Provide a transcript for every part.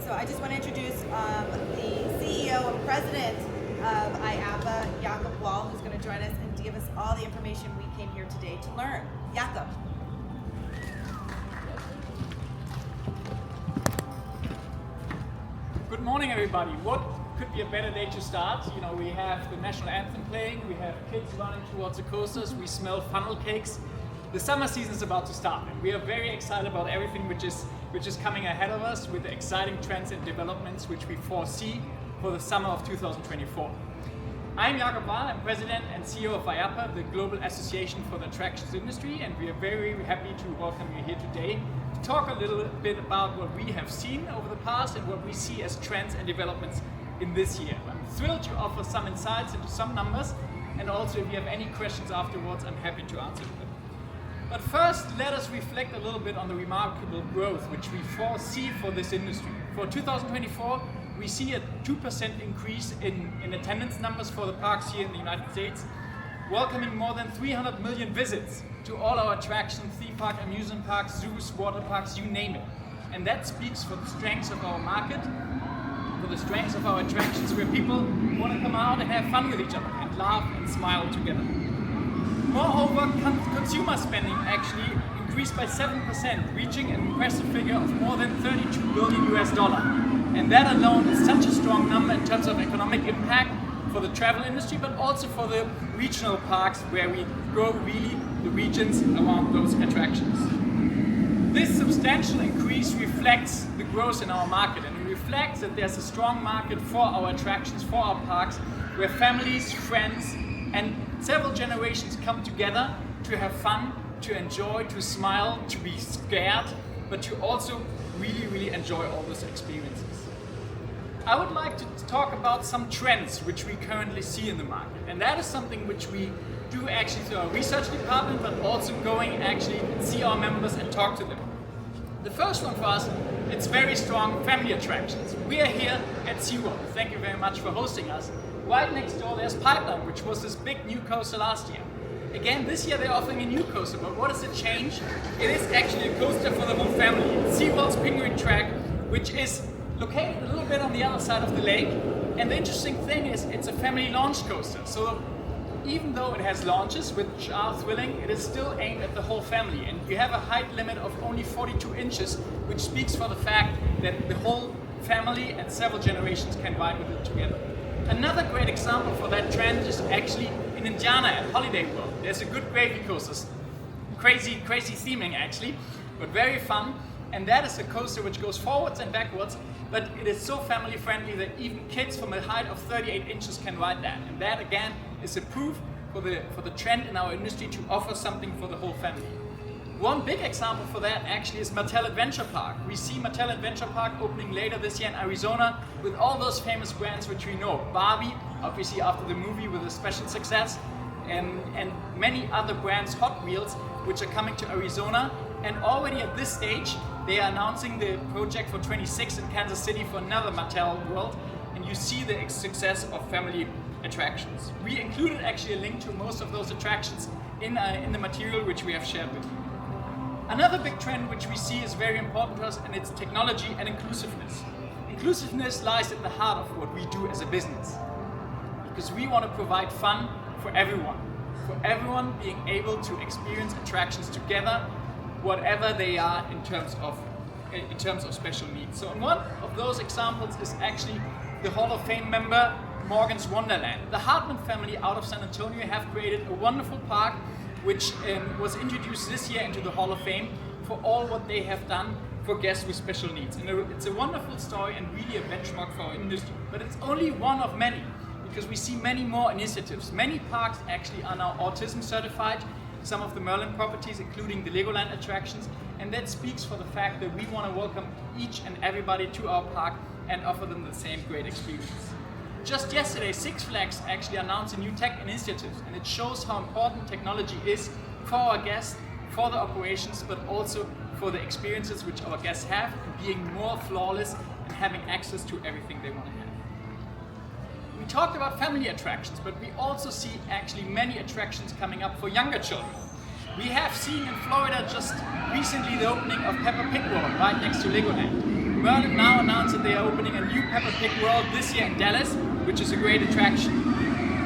So I just want to introduce the CEO and president of IAAPA, Jakob Wahl, who's going to join us and give us all the information we came here today to learn. Jakob. Good morning, everybody. What could be a better day to start? You know, we have the national anthem playing, we have kids running towards the coasters, we smell funnel cakes. The summer season is about to start, and we are very excited about everything which is coming ahead of us with the exciting trends and developments which we foresee for the summer of 2024. I'm Jakob Wahl, I'm President and CEO of IAAPA, the Global Association for the Attractions Industry, and we are very happy to welcome you here today to talk a little bit about what we have seen over the past and what we see as trends and developments in this year. I'm thrilled to offer some insights into some numbers, and also if you have any questions afterwards, I'm happy to answer them. But first, let us reflect a little bit on the remarkable growth which we foresee for this industry. For 2024, we see a 2% increase in attendance numbers for the parks here in the United States, welcoming more than 300 million visits to all our attractions, theme park, amusement parks, zoos, water parks, you name it. And that speaks for the strengths of our market, for the strengths of our attractions, where people want to come out and have fun with each other and laugh and smile together. Moreover, consumer spending actually increased by 7%, reaching an impressive figure of more than $32 billion US. And that alone is such a strong number in terms of economic impact for the travel industry, but also for the regional parks where we grow really the regions around those attractions. This substantial increase reflects the growth in our market, and it reflects that there's a strong market for our attractions, for our parks, where families, friends, and several generations come together to have fun, to enjoy, to smile, to be scared, but to also really enjoy all those experiences. I would like to talk about some trends which we currently see in the market, and that is something which we do actually through our research department, but also going actually see our members and talk to them. The first one for us, it's very strong family attractions. We are here at SeaWorld. Thank you very much for hosting us. Right next door there's Pipeline, which was this big new coaster last year. Again, this year they're offering a new coaster, but what is the change? It is actually a coaster for the whole family. It's SeaWorld's Penguin Track, which is located a little bit on the other side of the lake. And the interesting thing is it's a family launch coaster. So even though it has launches, which are thrilling, it is still aimed at the whole family. And you have a height limit of only 42 inches, which speaks for the fact that the whole family and several generations can ride with it together. Another great example for that trend is actually in Indiana at Holiday World. There's a good gravy coaster, crazy theming actually, but very fun. And that is a coaster which goes forwards and backwards, but it is so family friendly that even kids from a height of 38 inches can ride that. And that again is a proof for the trend in our industry to offer something for the whole family. One big example for that actually is Mattel Adventure Park. We see Mattel Adventure Park opening later this year in Arizona with all those famous brands which we know. Barbie, obviously after the movie with a special success, and many other brands, Hot Wheels, which are coming to Arizona. And already at this stage, they are announcing the project for 26 in Kansas City for another Mattel World. And you see the success of family attractions. We included actually a link to most of those attractions in the material which we have shared with you. Another big trend which we see is very important to us, and it's technology and inclusiveness. Inclusiveness lies at the heart of what we do as a business, because we want to provide fun for everyone being able to experience attractions together, whatever they are in terms of special needs. So one of those examples is actually the Hall of Fame member Morgan's Wonderland. The Hartman family out of San Antonio have created a wonderful park which was introduced this year into the Hall of Fame for all what they have done for guests with special needs. And it's a wonderful story and really a benchmark for our industry. But it's only one of many, because we see many more initiatives. Many parks actually are now autism certified, some of the Merlin properties, including the Legoland attractions, and that speaks for the fact that we want to welcome each and everybody to our park and offer them the same great experience. Just yesterday, Six Flags actually announced a new tech initiative, and it shows how important technology is for our guests, for the operations, but also for the experiences which our guests have, and being more flawless and having access to everything they want to have. We talked about family attractions, but we also see actually many attractions coming up for younger children. We have seen in Florida just recently the opening of Peppa Pig World right next to Legoland. Merlin now announced that they are opening a new Peppa Pig World this year in Dallas, which is a great attraction.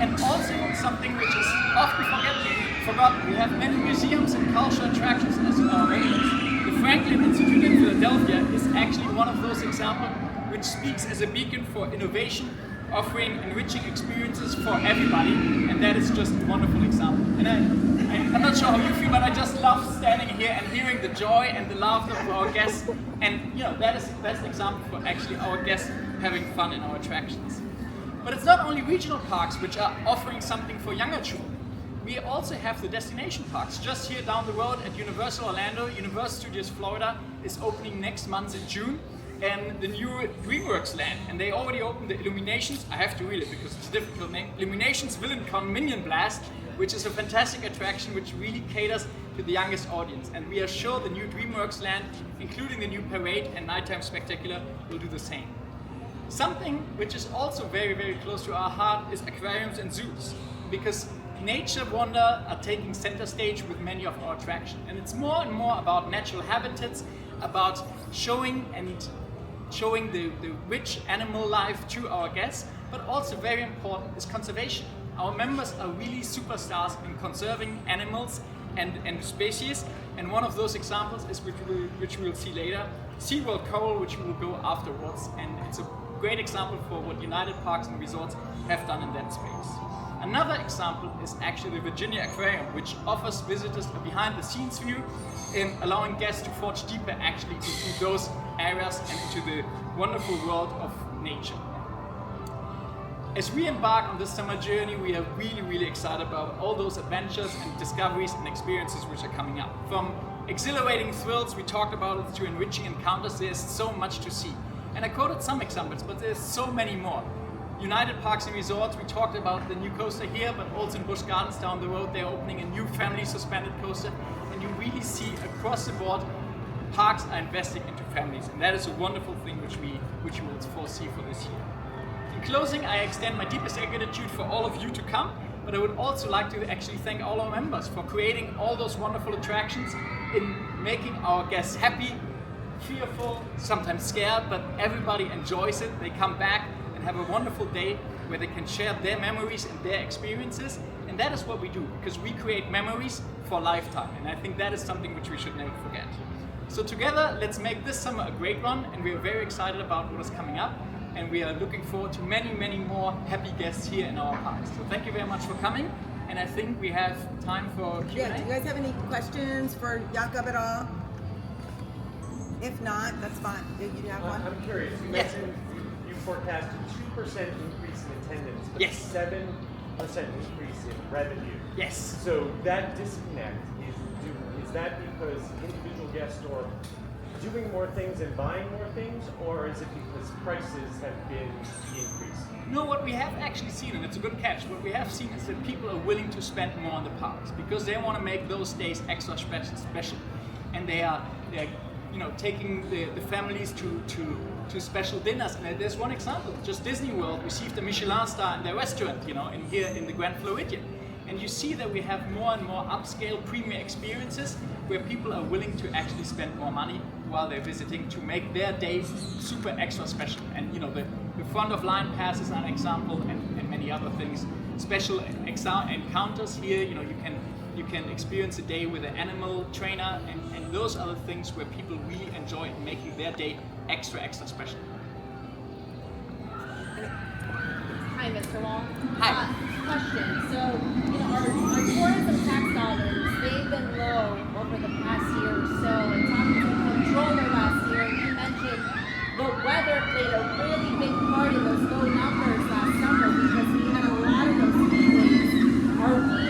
And also something which is often forgotten, we have many museums and cultural attractions as in our neighbors. The Franklin Institute in Philadelphia is actually one of those examples which speaks as a beacon for innovation, offering enriching experiences for everybody, and that is just a wonderful example. And I'm not sure how you feel, but I just love standing here and hearing the joy and the laughter of our guests, and that's an example for actually our guests having fun in our attractions. But it's not only regional parks which are offering something for younger children. We also have the destination parks. Just here down the road at Universal Orlando, Universal Studios Florida is opening next month in June, and the new DreamWorks land. And they already opened the Illuminations, I have to read it because it's a difficult name, Illuminations VillainCon Minion Blast, which is a fantastic attraction which really caters to the youngest audience. And we are sure the new DreamWorks land, including the new parade and nighttime spectacular, will do the same. Something which is also very, very close to our heart is aquariums and zoos, because nature wonder are taking center stage with many of our attractions. And it's more and more about natural habitats, about showing the rich animal life to our guests, but also very important is conservation. Our members are really superstars in conserving animals and species, and one of those examples is which we will see later, SeaWorld Coral, which we will go afterwards, and it's a great example for what United Parks and Resorts have done in that space. Another example is actually the Virginia Aquarium, which offers visitors a behind-the-scenes view, in allowing guests to forge deeper actually into those areas and into the wonderful world of nature. As we embark on this summer journey, we are really, really excited about all those adventures and discoveries and experiences which are coming up. From exhilarating thrills we talked about it to enriching encounters, there's so much to see. And I quoted some examples, but there's so many more. United Parks and Resorts, we talked about the new coaster here, but also in Busch Gardens down the road, they're opening a new family suspended coaster. And you really see across the board, parks are investing into families. And that is a wonderful thing which we will foresee for this year. In closing, I extend my deepest gratitude for all of you to come, but I would also like to actually thank all our members for creating all those wonderful attractions, in making our guests happy, fearful, sometimes scared, but everybody enjoys it. They come back and have a wonderful day where they can share their memories and their experiences. And that is what we do, because we create memories for a lifetime. And I think that is something which we should never forget. So together, let's make this summer a great one. And we are very excited about what is coming up. And we are looking forward to many, many more happy guests here in our parks. So thank you very much for coming. And I think we have time for Q&A. Yeah, do you guys have any questions for Jakob at all? If not, that's fine. Do you have one? I'm curious. You mentioned you forecast a 2% increase in attendance, but Yes. 7% increase in revenue. Yes. So that disconnect is that because individual guests are doing more things and buying more things, or is it because prices have been increased? No, what we have actually seen, and it's a good catch, what we have seen is that people are willing to spend more on the parks because they want to make those days extra special. And they are taking the families to special dinners. And there's one example, just Disney World received a Michelin star in their restaurant, here in the Grand Floridian. And you see that we have more and more upscale premium experiences where people are willing to actually spend more money while they're visiting to make their days super extra special. And the front of line pass is an example, and many other things. Special encounters here, you can experience a day with an animal trainer, and those are the things where people really enjoy making their day extra special. Hi, Mr. Wahl. Hi. Question. So, our tourism tax dollars, they've been low over the past year or so. And talking to the controller last year, he mentioned the weather played a really big part in those low numbers last summer because we had a lot of those heat waves. Are we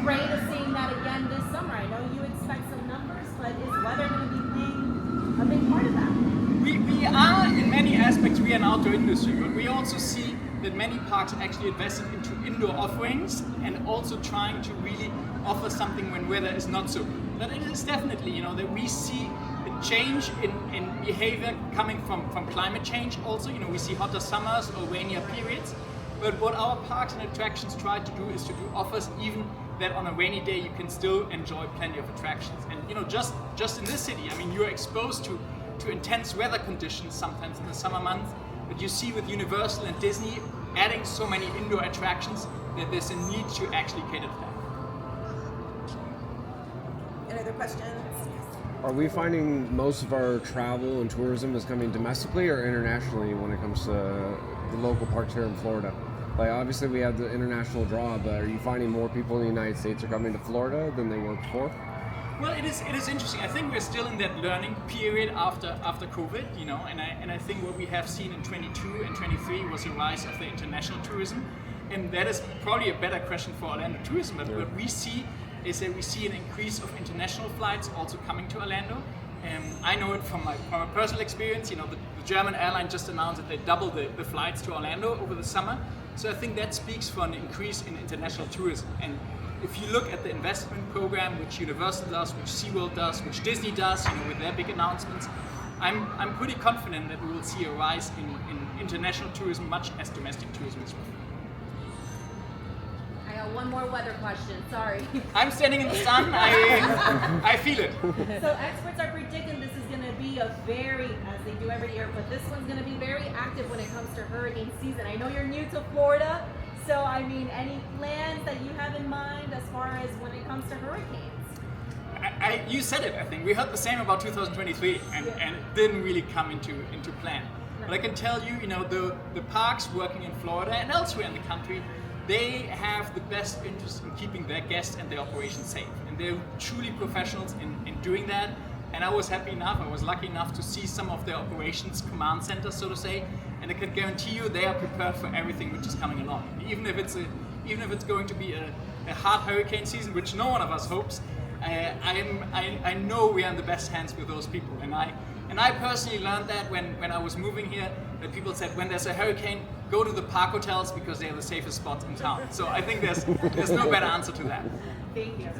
afraid of seeing that again this summer? I know you expect some numbers, but is weather going to be playing a big part of that? We are, in many aspects, we are an outdoor industry, but we also see that many parks actually invested into indoor offerings and also trying to really offer something when weather is not so good. But it is definitely, that we see a change in behavior coming from climate change also. We see hotter summers or rainier periods. But what our parks and attractions try to do is to do offers even that on a rainy day you can still enjoy plenty of attractions. And just in this city, you're exposed to to intense weather conditions sometimes in the summer months. But you see with Universal and Disney adding so many indoor attractions that there's a need to actually cater to that. Any other questions? Are we finding most of our travel and tourism is coming domestically or internationally when it comes to the local parks here in Florida? Like obviously we have the international draw, but are you finding more people in the United States are coming to Florida than they were before? Well, it is interesting. I think we're still in that learning period after COVID, you know, and I think what we have seen in 22 and 23 was a rise of the international tourism, and that is probably a better question for Orlando tourism. But what we see is that we see an increase of international flights also coming to Orlando. I know it from a personal experience. You know, the German airline just announced that they doubled the flights to Orlando over the summer. So I think that speaks for an increase in international tourism. And if you look at the investment program, which Universal does, which SeaWorld does, which Disney does, you know, with their big announcements, I'm pretty confident that we will see a rise in international tourism, much as domestic tourism as well. I got one more weather question. Sorry. I'm standing in the sun. I feel it. So experts are predicting this is going to be a very, as they do every year, but this one's going to be very active when it comes to hurricane season. I know you're new to Florida, so I mean, any plans that you have in mind as far as when it comes to hurricanes? You said it, I think. We heard the same about 2023, and it didn't really come into plan. Right. But I can tell you, you know, the parks working in Florida and elsewhere in the country, they have the best interest in keeping their guests and their operations safe. And they're truly professionals in doing that. And I was lucky enough to see some of their operations command centers, so to say, and I can guarantee you they are prepared for everything which is coming along. Even if it's going to be a hard hurricane season, which no one of us hopes, I know we are in the best hands with those people. And I personally learned that when I was moving here, that people said when there's a hurricane, go to the park hotels because they are the safest spots in town. So I think there's no better answer to that. Thank you.